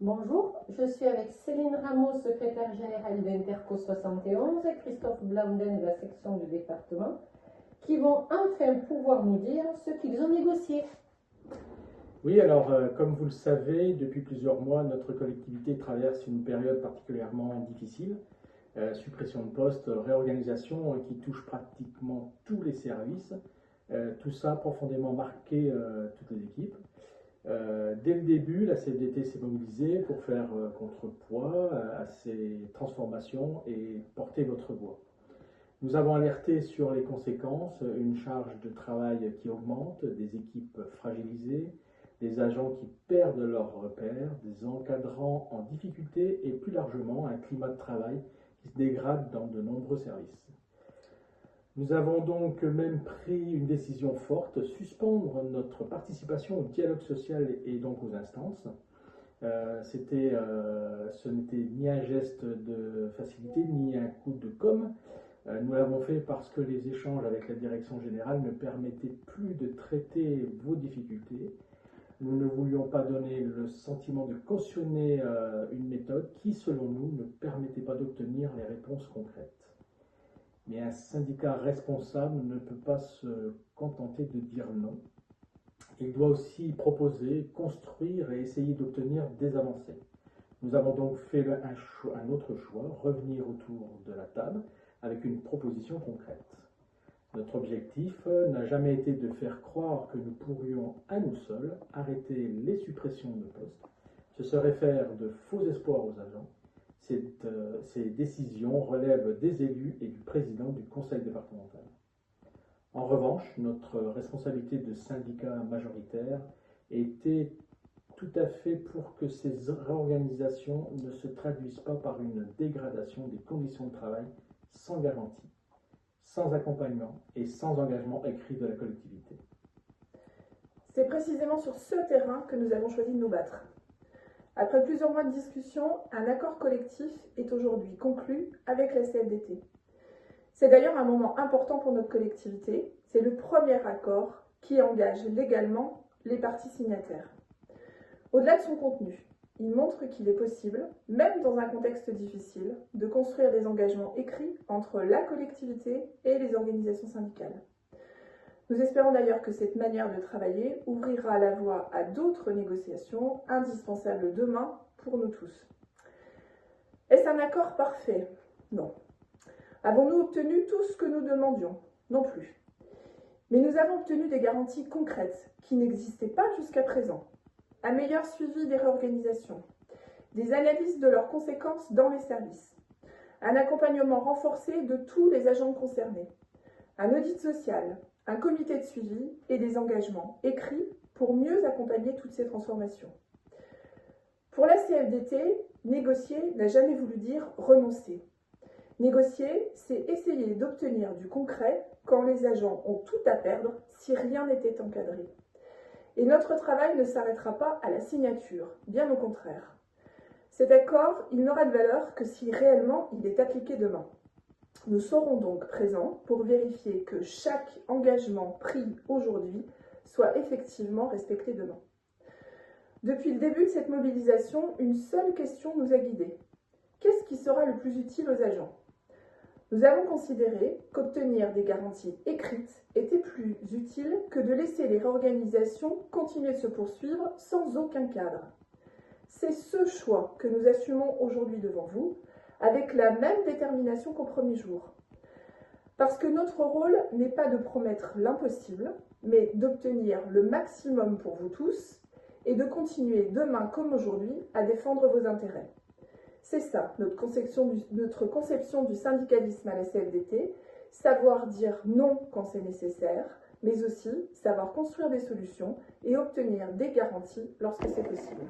Bonjour, je suis avec Céline Rameau, secrétaire générale d'Interco 71, et Christophe Blanden de la section du département, qui vont enfin pouvoir nous dire ce qu'ils ont négocié. Oui, alors comme vous le savez, depuis plusieurs mois, notre collectivité traverse une période particulièrement difficile. Suppression de postes, réorganisation qui touche pratiquement tous les services. Tout ça profondément marqué toutes les équipes. Dès le début, la CFDT s'est mobilisée pour faire contrepoids à ces transformations et porter votre voix. Nous avons alerté sur les conséquences, une charge de travail qui augmente, des équipes fragilisées, des agents qui perdent leurs repères, des encadrants en difficulté et plus largement un climat de travail qui se dégrade dans de nombreux services. Nous avons donc même pris une décision forte, suspendre notre participation au dialogue social et donc aux instances. Ce n'était ni un geste de facilité, ni un coup de com'. Nous l'avons fait parce que les échanges avec la direction générale ne permettaient plus de traiter vos difficultés. Nous ne voulions pas donner le sentiment de cautionner une méthode qui, selon nous, ne permettait pas d'obtenir les réponses concrètes. Mais un syndicat responsable ne peut pas se contenter de dire non. Il doit aussi proposer, construire et essayer d'obtenir des avancées. Nous avons donc fait un autre choix, revenir autour de la table avec une proposition concrète. Notre objectif n'a jamais été de faire croire que nous pourrions à nous seuls arrêter les suppressions de postes. Ce serait faire de faux espoirs aux agents. Ces décisions relèvent des élus et du président du conseil départemental. En revanche, notre responsabilité de syndicat majoritaire était tout à fait pour que ces réorganisations ne se traduisent pas par une dégradation des conditions de travail sans garantie, sans accompagnement et sans engagement écrit de la collectivité. C'est précisément sur ce terrain que nous avons choisi de nous battre. Après plusieurs mois de discussion, un accord collectif est aujourd'hui conclu avec la CFDT. C'est d'ailleurs un moment important pour notre collectivité. C'est le premier accord qui engage légalement les parties signataires. Au-delà de son contenu, il montre qu'il est possible, même dans un contexte difficile, de construire des engagements écrits entre la collectivité et les organisations syndicales. Nous espérons d'ailleurs que cette manière de travailler ouvrira la voie à d'autres négociations indispensables demain pour nous tous. Est-ce un accord parfait? Non. Avons-nous obtenu tout ce que nous demandions? Non plus. Mais nous avons obtenu des garanties concrètes qui n'existaient pas jusqu'à présent. Un meilleur suivi des réorganisations, des analyses de leurs conséquences dans les services, un accompagnement renforcé de tous les agents concernés, un audit social, un comité de suivi et des engagements écrits pour mieux accompagner toutes ces transformations. Pour la CFDT, négocier n'a jamais voulu dire renoncer. Négocier, c'est essayer d'obtenir du concret quand les agents ont tout à perdre si rien n'était encadré. Et notre travail ne s'arrêtera pas à la signature, bien au contraire. Cet accord, il n'aura de valeur que si réellement il est appliqué demain. Nous serons donc présents pour vérifier que chaque engagement pris aujourd'hui soit effectivement respecté demain. Depuis le début de cette mobilisation, une seule question nous a guidés. Qu'est-ce qui sera le plus utile aux agents? Nous avons considéré qu'obtenir des garanties écrites était plus utile que de laisser les réorganisations continuer de se poursuivre sans aucun cadre. C'est ce choix que nous assumons aujourd'hui devant vous, avec la même détermination qu'au premier jour. Parce que notre rôle n'est pas de promettre l'impossible, mais d'obtenir le maximum pour vous tous et de continuer demain comme aujourd'hui à défendre vos intérêts. C'est ça, notre conception du syndicalisme à la CFDT, savoir dire non quand c'est nécessaire, mais aussi savoir construire des solutions et obtenir des garanties lorsque c'est possible.